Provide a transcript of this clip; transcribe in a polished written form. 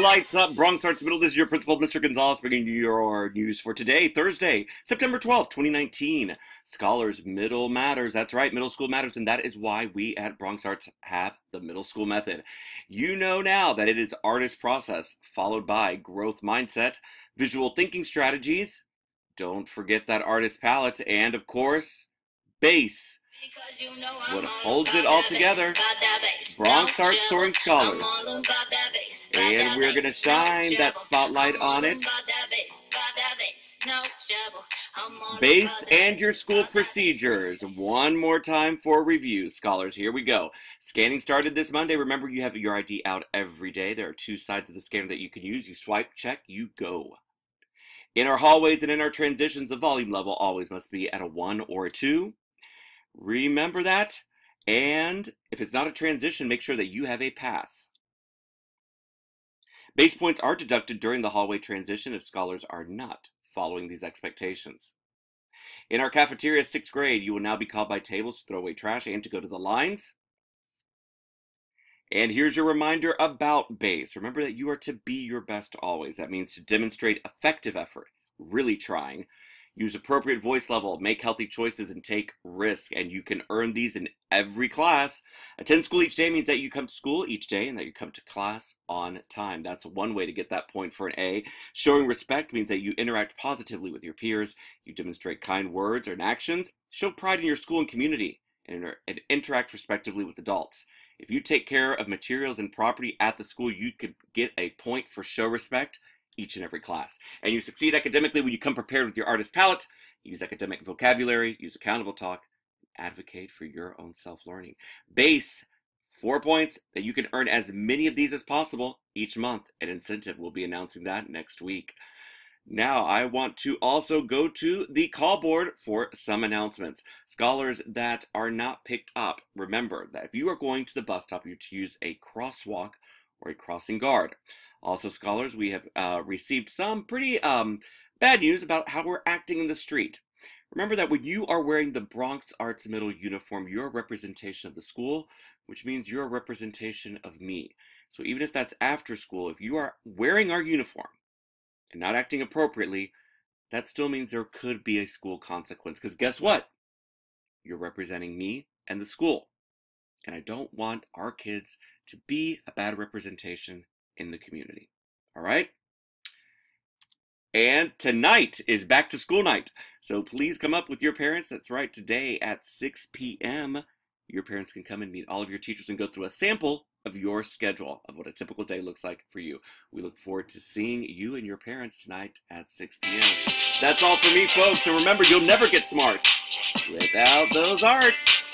lights up, Bronx Arts Middle. This is your principal, Mr. Gonzalez, bringing you your news for today, Thursday, September 12th, 2019. Scholars Middle Matters. That's right, middle school matters, and that is why we at Bronx Arts have the middle school method. You know now that it is artist process, followed by growth mindset, visual thinking strategies, don't forget that artist palette, and of course, bass. What holds it all together, Bronx Arts Soaring Scholars. And we're going to shine that spotlight on it. Bass and your school procedures. One more time for review, scholars. Here we go. Scanning started this Monday. Remember, you have your ID out every day. There are two sides of the scanner that you can use. You swipe, check, you go. In our hallways and in our transitions, the volume level always must be at a 1 or a 2. Remember that. And if it's not a transition, make sure that you have a pass. Base points are deducted during the hallway transition if scholars are not following these expectations. In our cafeteria, 6th grade, you will now be called by tables to throw away trash and to go to the lines. And here's your reminder about base. Remember that you are to be your best always. That means to demonstrate effective effort, really trying. Use appropriate voice level, make healthy choices, and take risks. And you can earn these in every class. Attend school each day means that you come to school each day and that you come to class on time. That's one way to get that point for an A. Showing respect means that you interact positively with your peers. You demonstrate kind words or actions. Show pride in your school and community. And interact respectively with adults. If you take care of materials and property at the school, you could get a point for show respect each and every class. And you succeed academically when you come prepared with your artist palette, use academic vocabulary, use accountable talk, advocate for your own self-learning. Base, 4 points that you can earn as many of these as possible each month. An incentive, we'll be announcing that next week. Now, I want to also go to the call board for some announcements. Scholars that are not picked up, remember that if you are going to the bus stop, you're to use a crosswalk or a crossing guard. Also, scholars, we have received some pretty bad news about how we're acting in the street. Remember that when you are wearing the Bronx Arts Middle uniform, you're a representation of the school, which means you're a representation of me. So even if that's after school, if you are wearing our uniform and not acting appropriately, that still means there could be a school consequence. Because guess what? You're representing me and the school. And I don't want our kids to be a bad representation in the community. All right? And tonight is back to school night. So please come up with your parents. That's right, today at 6 p.m. your parents can come and meet all of your teachers and go through a sample of your schedule of what a typical day looks like for you. We look forward to seeing you and your parents tonight at 6 p.m. That's all for me, folks. And remember, you'll never get smart without those arts.